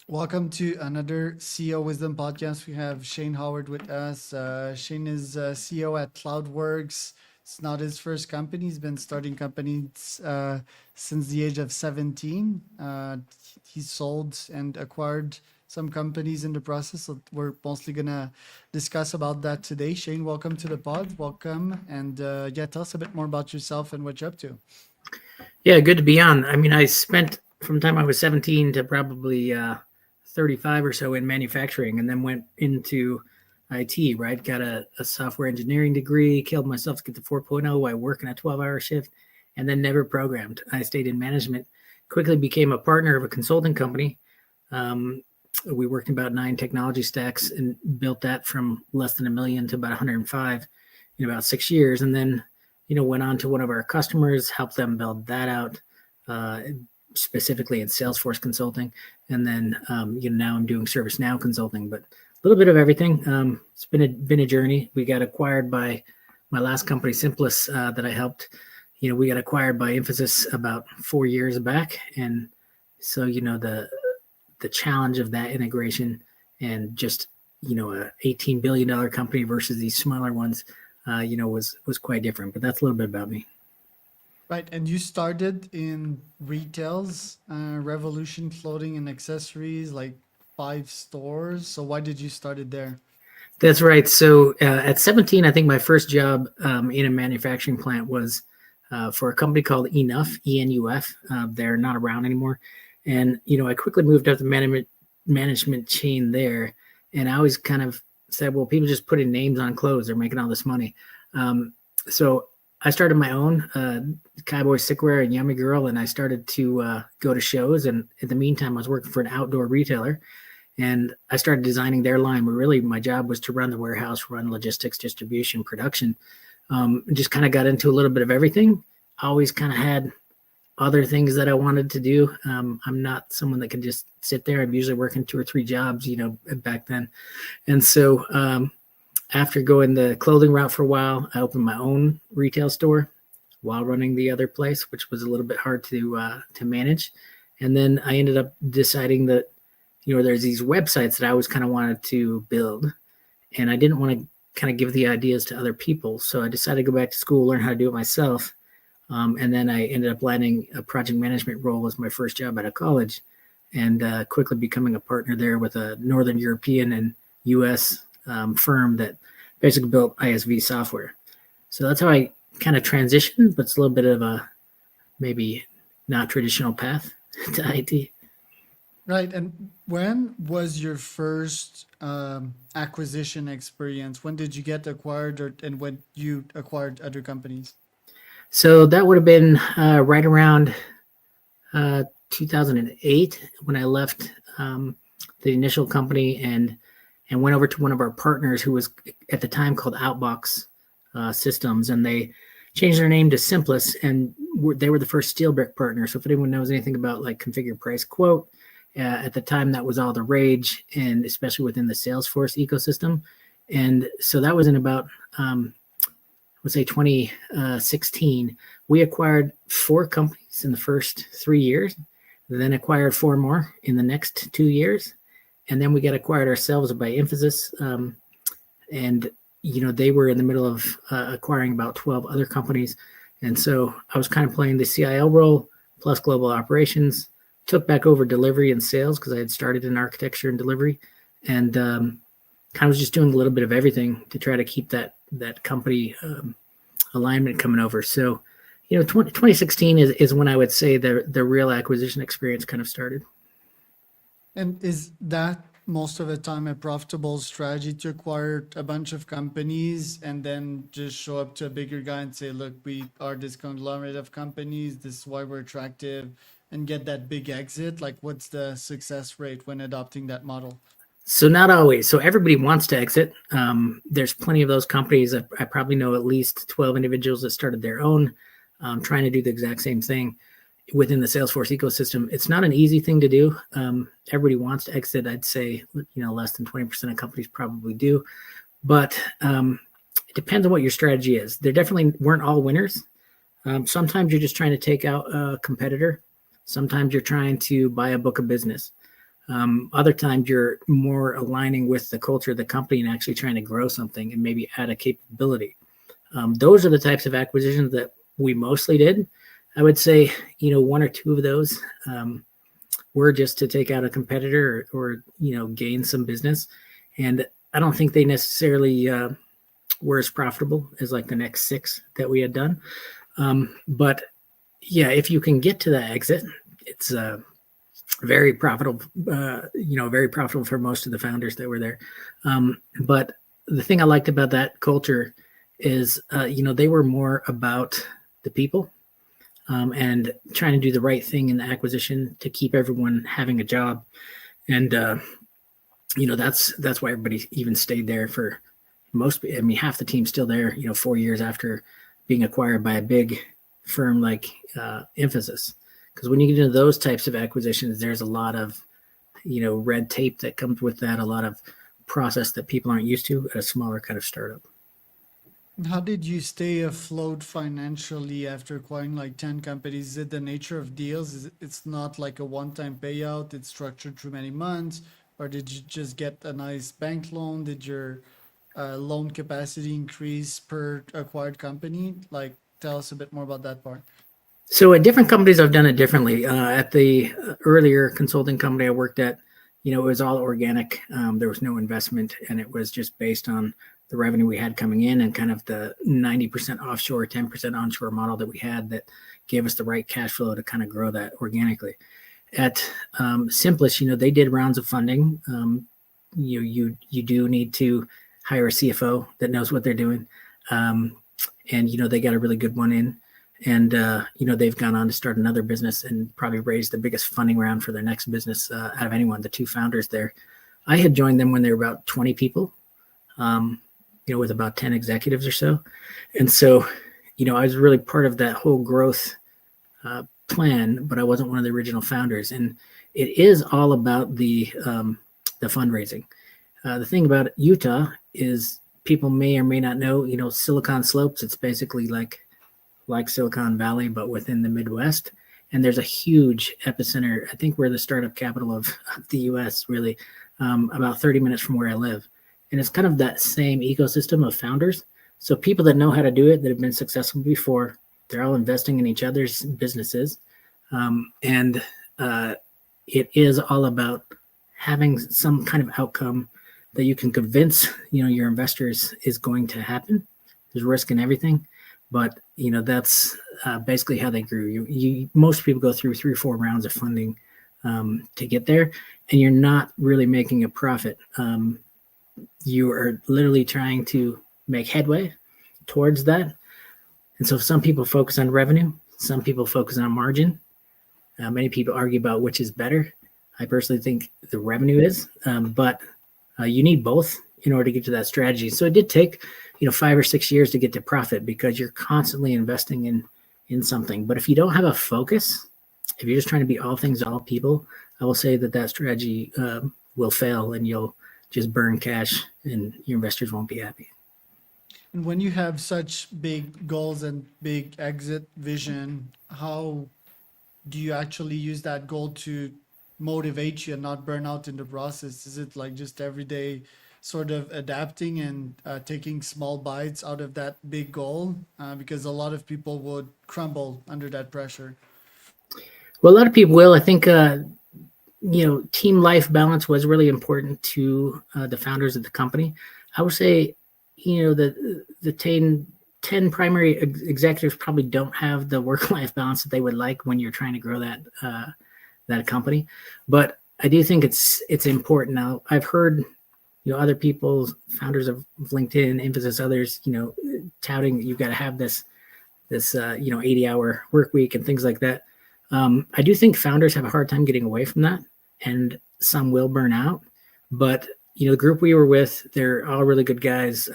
Welcome to another CEO Wisdom podcast. We have Shane Howard with us. Shane is CEO at CloudWorks. It's not his first company. He's been starting companies since the age of 17. He sold and acquired some companies in the process. So we're mostly going to discuss about that today. Shane, welcome to the pod. Welcome. And yeah, tell us a bit more about yourself and what you're up to. Yeah, good to be on. I mean, I spent from the time I was 17 to probably 35 or so in manufacturing and then went into IT, right? Got a software engineering degree, killed myself to get to 4.0 while working a 12-hour shift, and then never programmed. I stayed in management, quickly became a partner of a consulting company. We worked in about 9 technology stacks and built that from less than $1 million to about 105 in about 6 years. And then went on to one of our customers, helped them build that out, specifically in Salesforce consulting. And then, now I'm doing ServiceNow consulting, but a little bit of everything. It's been a journey. We got acquired by my last company, Simplus, that I helped. We got acquired by Infosys about 4 years back. And so, the challenge of that integration and just, a $18 billion company versus these smaller ones, was quite different. But that's a little bit about me. Right, and you started in retails, Revolution Clothing and Accessories, like 5 stores. So why did you start it there? That's right. So at 17, I think my first job in a manufacturing plant was for a company called Enough, ENUF. They're not around anymore. And, I quickly moved up the management chain there. And I always kind of said, well, people just putting names on clothes. They're making all this money. So I started my own Cowboy Sickwear and Yummy Girl, and I started to go to shows. And in the meantime, I was working for an outdoor retailer. And I started designing their line, but really my job was to run the warehouse, run logistics, distribution, production. Just kind of got into a little bit of everything. Always kind of had other things that I wanted to do. I'm not someone that can just sit there. I'm usually working 2 or 3 jobs, back then. And so after going the clothing route for a while, I opened my own retail store while running the other place, which was a little bit hard to manage. And then I ended up deciding that there's these websites that I always kind of wanted to build, and I didn't want to kind of give the ideas to other people. So I decided to go back to school, learn how to do it myself. And then I ended up landing a project management role as my first job out of college, and quickly becoming a partner there with a Northern European and US firm that basically built ISV software. So that's how I kind of transitioned, but it's a little bit of a maybe not traditional path to IT. Right, and when was your first acquisition experience? When did you get acquired, and when you acquired other companies? So that would have been right around 2008 when I left the initial company and went over to one of our partners who was at the time called Outbox Systems, and they changed their name to Simplus, and they were the first Steelbrick partner. So if anyone knows anything about like configure, price, quote, at the time that was all the rage, and especially within the Salesforce ecosystem. And so that was in about let's say 2016. We acquired 4 companies in the first 3 years, then acquired 4 more in the next 2 years. And then we got acquired ourselves by Infosys. And, they were in the middle of acquiring about 12 other companies. And so I was kind of playing the CIO role plus global operations, took back over delivery and sales because I had started in architecture and delivery, and kind of was just doing a little bit of everything to try to keep that company alignment coming over. So, 2016 is when I would say the real acquisition experience kind of started. And is that most of the time a profitable strategy to acquire a bunch of companies and then just show up to a bigger guy and say, look, we are this conglomerate of companies, this is why we're attractive, and get that big exit? Like, what's the success rate when adopting that model? So not always. So everybody wants to exit. There's plenty of those companies. I probably know at least 12 individuals that started their own, trying to do the exact same thing within the Salesforce ecosystem. It's not an easy thing to do. Everybody wants to exit. I'd say, less than 20% of companies probably do, but it depends on what your strategy is. There definitely weren't all winners. Sometimes you're just trying to take out a competitor. Sometimes you're trying to buy a book of business. Other times you're more aligning with the culture of the company and actually trying to grow something and maybe add a capability. Those are the types of acquisitions that we mostly did. I would say, one or two of those were just to take out a competitor or gain some business. And I don't think they necessarily were as profitable as like the next 6 that we had done. But yeah, if you can get to that exit, it's very profitable, very profitable for most of the founders that were there. But the thing I liked about that culture is, they were more about the people and trying to do the right thing in the acquisition to keep everyone having a job. And, that's why everybody even stayed there for half the team's still there, 4 years after being acquired by a big firm like Emphasis. Because when you get into those types of acquisitions, there's a lot of, red tape that comes with that, a lot of process that people aren't used to at a smaller kind of startup. How did you stay afloat financially after acquiring like 10 companies? Is it the nature of deals? It's not like a one-time payout, it's structured through many months? Or did you just get a nice bank loan? Did your loan capacity increase per acquired company? Like, tell us a bit more about that part. So at different companies, I've done it differently. At the earlier consulting company I worked at, it was all organic. There was no investment, and it was just based on the revenue we had coming in and kind of the 90% offshore, 10% onshore model that we had that gave us the right cash flow to kind of grow that organically. At Simplest, they did rounds of funding. You do need to hire a CFO that knows what they're doing, and they got a really good one in. And, they've gone on to start another business and probably raised the biggest funding round for their next business out of anyone, the 2 founders there. I had joined them when they were about 20 people, with about 10 executives or so. And so, I was really part of that whole growth plan, but I wasn't one of the original founders. And it is all about the fundraising. The thing about Utah is people may or may not know, Silicon Slopes, it's basically like Silicon Valley, but within the Midwest. And there's a huge epicenter. I think we're the startup capital of the US, really, about 30 minutes from where I live. And it's kind of that same ecosystem of founders. So people that know how to do it, that have been successful before, they're all investing in each other's businesses. And it is all about having some kind of outcome that you can convince, your investors is going to happen. There's risk in everything. But, that's basically how they grew. Most people go through 3 or 4 rounds of funding to get there, and you're not really making a profit. You are literally trying to make headway towards that. And so some people focus on revenue. Some people focus on margin. Many people argue about which is better. I personally think the revenue is, but you need both in order to get to that strategy. So it did take 5 or 6 years to get to profit because you're constantly investing in something. But if you don't have a focus, if you're just trying to be all things to all people, I will say that strategy will fail and you'll just burn cash and your investors won't be happy. And when you have such big goals and big exit vision, how do you actually use that goal to motivate you and not burn out in the process? Is it like just every day sort of adapting and taking small bites out of that big goal? Because a lot of people would crumble under that pressure. Well, a lot of people will. I think, team life balance was really important to the founders of the company. I would say, the 10 primary executives probably don't have the work-life balance that they would like when you're trying to grow that company. But I do think it's important. Now, I've heard other people, founders of LinkedIn, Emphasis, others, touting you've got to have this 80-hour work week and things like that. I do think founders have a hard time getting away from that, and some will burn out. But the group we were with, they're all really good guys.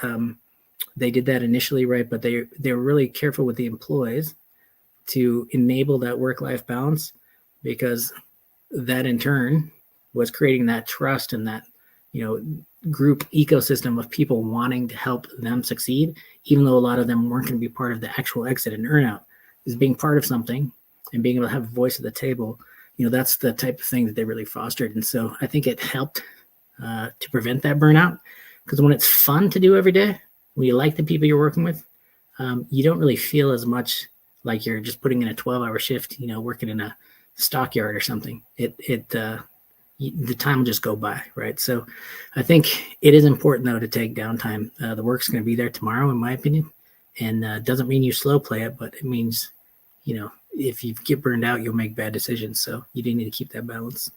They did that initially, right? But they were really careful with the employees to enable that work-life balance, because that in turn was creating that trust and that group ecosystem of people wanting to help them succeed, even though a lot of them weren't going to be part of the actual exit and earnout. Is being part of something and being able to have a voice at the table that's the type of thing that they really fostered. And so I think it helped to prevent that burnout, because when it's fun to do every day, when you like the people you're working with, you don't really feel as much like you're just putting in a 12-hour shift, working in a stockyard or something. The time will just go by, right? So I think it is important, though, to take downtime. The work's going to be there tomorrow, in my opinion, and doesn't mean you slow play it, but it means, if you get burned out, you'll make bad decisions. So you do need to keep that balance.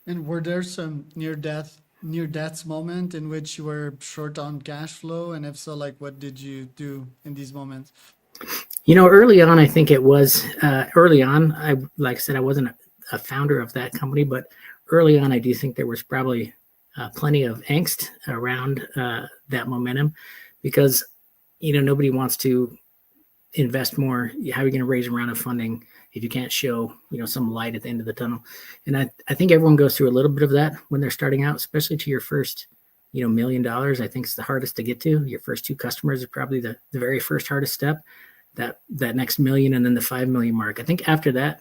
And were there some near deaths moment in which you were short on cash flow? And if so, like, what did you do in these moments? Early on, I think it was early on. Like I said, I wasn't a founder of that company, but early on, I do think there was probably plenty of angst around that momentum, because nobody wants to invest more. How are you going to raise a round of funding if you can't show some light at the end of the tunnel? And I think everyone goes through a little bit of that when they're starting out, especially to your first $1 million. I think it's the hardest to get to. Your first 2 customers are probably the very first hardest step. That next million, and then the 5 million mark. I think after that,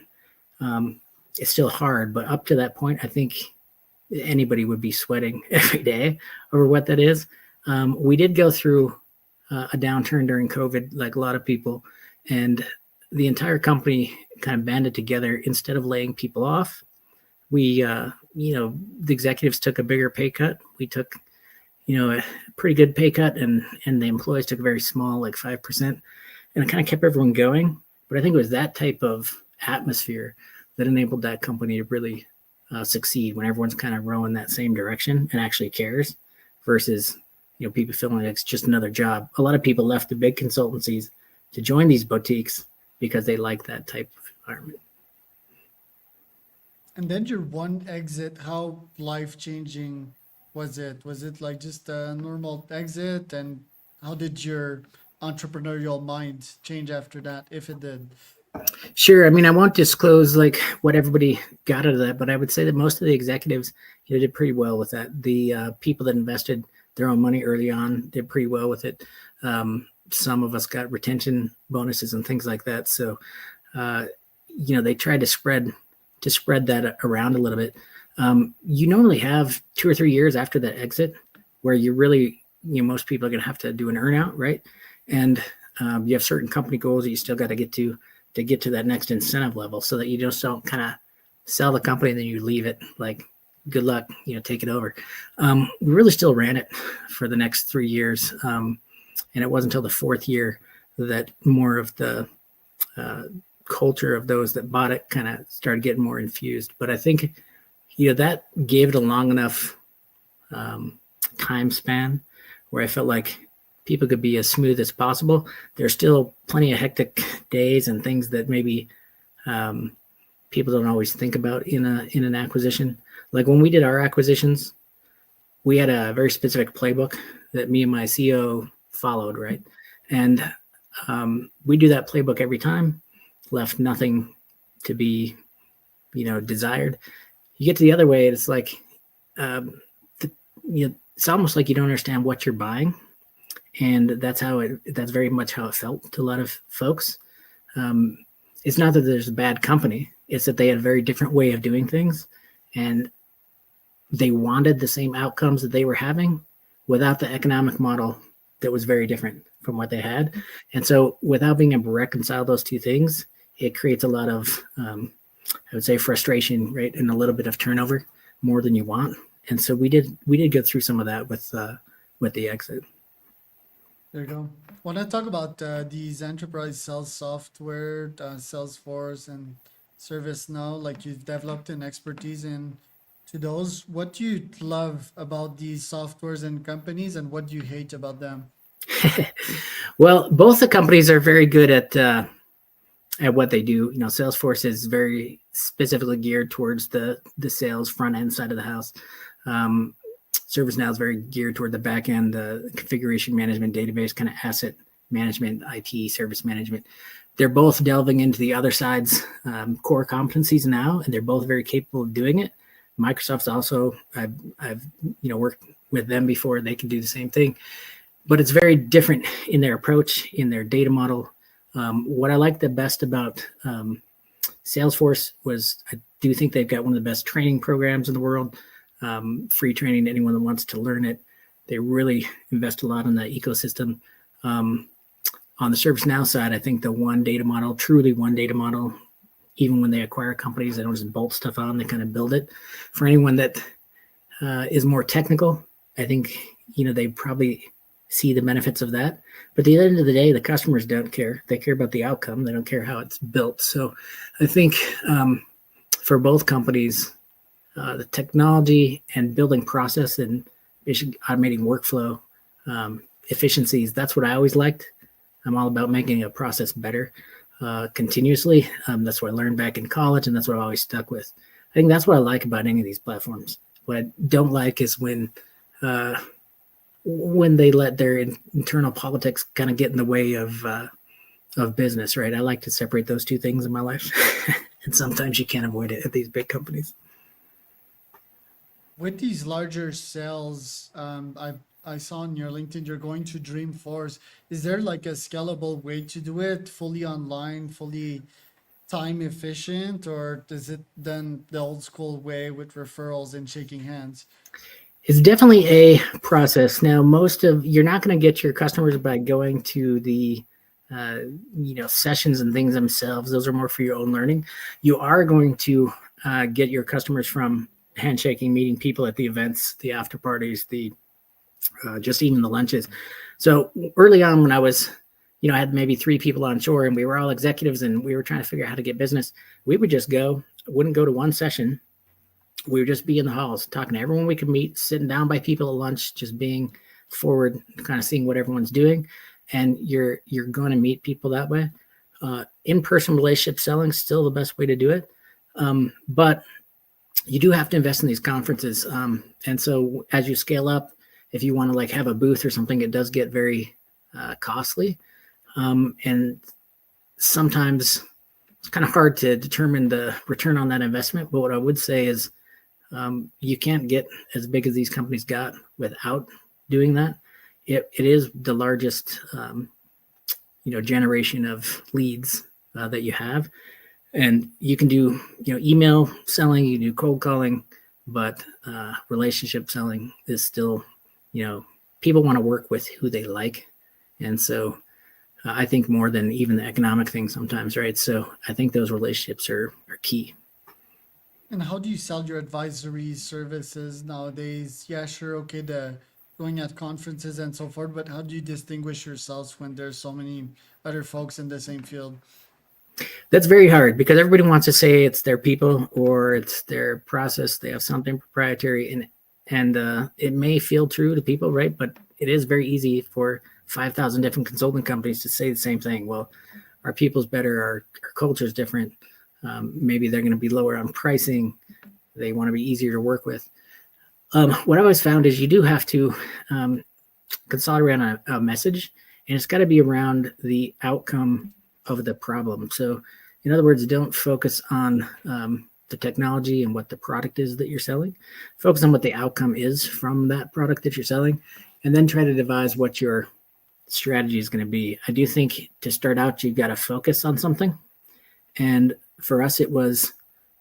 it's still hard, but up to that point, I think anybody would be sweating every day over what that is. We did go through a downturn during COVID, like a lot of people, and the entire company kind of banded together. Instead of laying people off, we, the executives took a bigger pay cut. We took, a pretty good pay cut, and the employees took a very small, like 5%. And it kind of kept everyone going. But I think it was that type of atmosphere that enabled that company to really succeed, when everyone's kind of rowing that same direction and actually cares, versus, people feeling like it's just another job. A lot of people left the big consultancies to join these boutiques because they like that type of environment. And then your one exit, how life-changing was it? Was it like just a normal exit? And how did your entrepreneurial mind change after that, if it did? Sure. I mean, I won't disclose like what everybody got out of that, but I would say that most of the executives did pretty well with that. The people that invested their own money early on did pretty well with it. Some of us got retention bonuses and things like that. So, they tried to spread that around a little bit. You normally have 2 or 3 years after that exit where you really, most people are going to have to do an earnout, right? And you have certain company goals that you still got to get to that next incentive level, so that you just don't kind of sell the company and then you leave it like, good luck, take it over. We really still ran it for the next 3 years. And it wasn't until the 4th year that more of the culture of those that bought it kind of started getting more infused. But I think, that gave it a long enough time span where I felt like people could be as smooth as possible. There's still plenty of hectic days and things that maybe people don't always think about in an acquisition. Like when we did our acquisitions, we had a very specific playbook that me and my CEO followed, right? And we do that playbook every time, left nothing to be, desired. You get to the other way, it's like, it's almost like you don't understand what you're buying. And that's very much how it felt to a lot of folks. It's not that there's a bad company. It's that they had a very different way of doing things. And they wanted the same outcomes that they were having without the economic model that was very different from what they had. And so without being able to reconcile those two things, it creates a lot of, I would say, frustration, right? And a little bit of turnover, more than you want. And so we did go through some of that with the exit. There you go. Want to talk about these enterprise sales software, Salesforce and ServiceNow, like you've developed an expertise in to those. What do you love about these softwares and companies, and what do you hate about them? Well, both the companies are very good at what they do. Salesforce is very specifically geared towards the sales front end side of the house. ServiceNow is very geared toward the back end, the configuration management, database, kind of asset management, IT, service management. They're both delving into the other side's core competencies now, and they're both very capable of doing it. Microsoft's also, I've worked with them before. They can do the same thing, but it's very different in their approach, in their data model. What I like the best about Salesforce was I do think they've got one of the best training programs in the world, free training to anyone that wants to learn it. They really invest a lot in the ecosystem. On the ServiceNow side, I think the one data model, truly one data model, even when they acquire companies, they don't just bolt stuff on, they kind of build it. For anyone that is more technical, I think, they probably see the benefits of that. But at the end of the day, the customers don't care. They care about the outcome. They don't care how it's built. So I think for both companies, the technology and building process and automating workflow efficiencies, that's what I always liked. I'm all about making a process better continuously. That's what I learned back in college, and that's what I always stuck with. I think that's what I like about any of these platforms. What I don't like is when they let their internal politics kind of get in the way of business, right? I like to separate those two things in my life, and sometimes you can't avoid it at these big companies. With these larger sales, I saw on your LinkedIn you're going to Dreamforce. Is there like a scalable way to do it, fully online, fully time efficient, or is it done the old school way with referrals and shaking hands? It's definitely a process. Now, you're not going to get your customers by going to the sessions and things themselves. Those are more for your own learning. You are going to get your customers from handshaking, meeting people at the events, the after parties, the just even the lunches. So early on, when I was, I had maybe 3 people on shore, and we were all executives, and we were trying to figure out how to get business. We would just wouldn't go to one session. We would just be in the halls talking to everyone we could meet, sitting down by people at lunch, just being forward, kind of seeing what everyone's doing. And you're going to meet people that way. In-person relationship selling is still the best way to do it. But you do have to invest in these conferences. And so as you scale up, if you want to like have a booth or something, it does get very costly. And sometimes it's kind of hard to determine the return on that investment. But what I would say is you can't get as big as these companies got without doing that. It is the largest, generation of leads that you have. And you can do, email selling, you can do cold calling, but relationship selling is still, people want to work with who they like. And so I think more than even the economic thing sometimes, right? So I think those relationships are key. And how do you sell your advisory services nowadays? Yeah, sure, okay, the going at conferences and so forth, but how do you distinguish yourselves when there's so many other folks in the same field? That's very hard because everybody wants to say it's their people or it's their process. They have something proprietary, and it may feel true to people, right? But it is very easy for 5,000 different consulting companies to say the same thing. Well, our people's better, our culture is different. Maybe they're going to be lower on pricing. They want to be easier to work with. What I always found is you do have to consolidate on a message, and it's got to be around the outcome of the problem. So, in other words, don't focus on the technology and what the product is that you're selling. Focus on what the outcome is from that product that you're selling, and then try to devise what your strategy is going to be. I do think to start out, you've got to focus on something. And for us, it was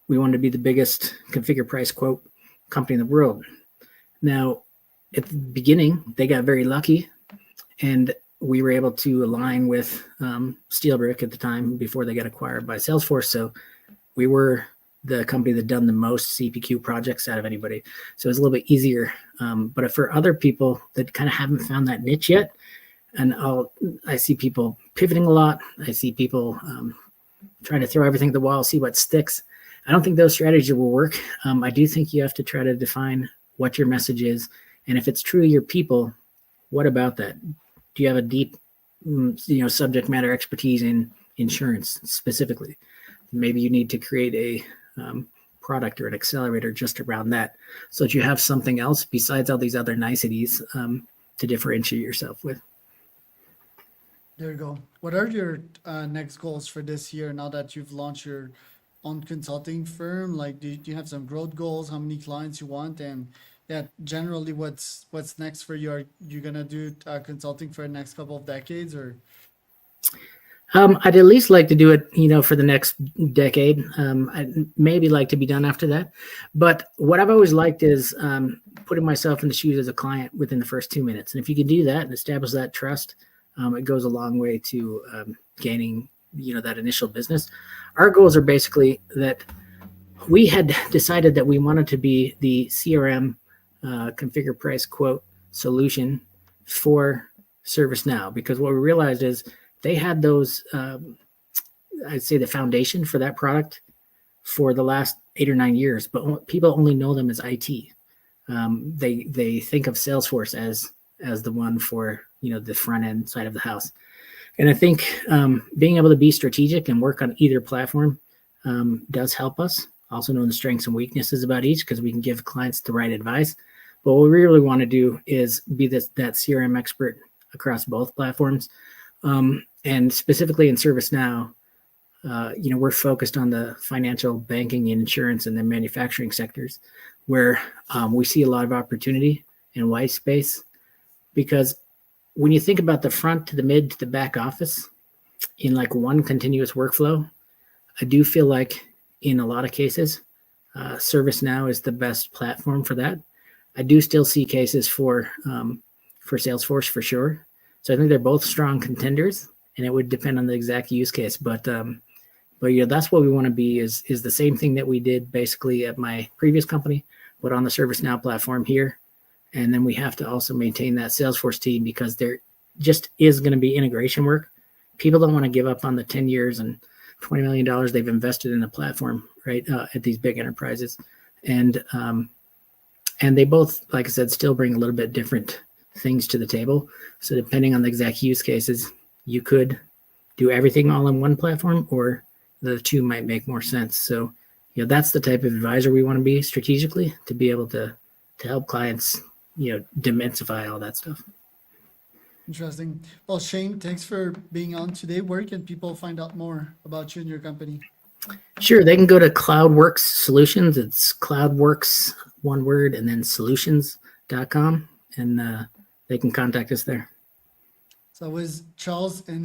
we wanted to be the biggest configure price quote company in the world. Now, at the beginning, they got very lucky, and we were able to align with Steelbrick at the time before they got acquired by Salesforce. So we were the company that done the most CPQ projects out of anybody. So it was a little bit easier. But for other people that kind of haven't found that niche yet, and I see people pivoting a lot. I see people trying to throw everything at the wall, see what sticks. I don't think those strategies will work. I do think you have to try to define what your message is. And if it's true to your people, what about that? Do you have a deep, subject matter expertise in insurance specifically? Maybe you need to create a product or an accelerator just around that so that you have something else besides all these other niceties to differentiate yourself with. There you go. What are your next goals for this year now that you've launched your own consulting firm? Like, do you have some growth goals? How many clients you want? And yeah, generally, what's next for you? Are you gonna do consulting for the next couple of decades, or? I'd at least like to do it, for the next decade. I'd maybe like to be done after that. But what I've always liked is putting myself in the shoes as a client within the first 2 minutes. And if you can do that and establish that trust, it goes a long way to gaining, that initial business. Our goals are basically that we had decided that we wanted to be the CRM configure, price, quote solution for ServiceNow, because what we realized is they had those, I'd say the foundation for that product for the last 8 or 9 years, but people only know them as IT. They think of Salesforce as the one for, the front end side of the house. And I think being able to be strategic and work on either platform does help us. Also knowing the strengths and weaknesses about each, because we can give clients the right advice. But what we really want to do is be that CRM expert across both platforms. And specifically in ServiceNow, we're focused on the financial, banking, insurance, and then manufacturing sectors, where we see a lot of opportunity and white space. Because when you think about the front to the mid to the back office in like one continuous workflow, I do feel like in a lot of cases, ServiceNow is the best platform for that. I do still see cases for Salesforce for sure. So I think they're both strong contenders, and it would depend on the exact use case. But that's what we want to be is the same thing that we did basically at my previous company, but on the ServiceNow platform here. And then we have to also maintain that Salesforce team, because there just is going to be integration work. People don't want to give up on the 10 years and $20 million they've invested in the platform, right, at these big enterprises. And they both, like I said, still bring a little bit different things to the table. So depending on the exact use cases, you could do everything all in one platform, or the two might make more sense. So, that's the type of advisor we want to be strategically, to be able to help clients, demystify all that stuff. Interesting. Well, Shane, thanks for being on today. Where can people find out more about you and your company? Sure. They can go to CloudWorks Solutions. It's CloudWorks, one word, and then solutions.com. And they can contact us there. So that was Charles and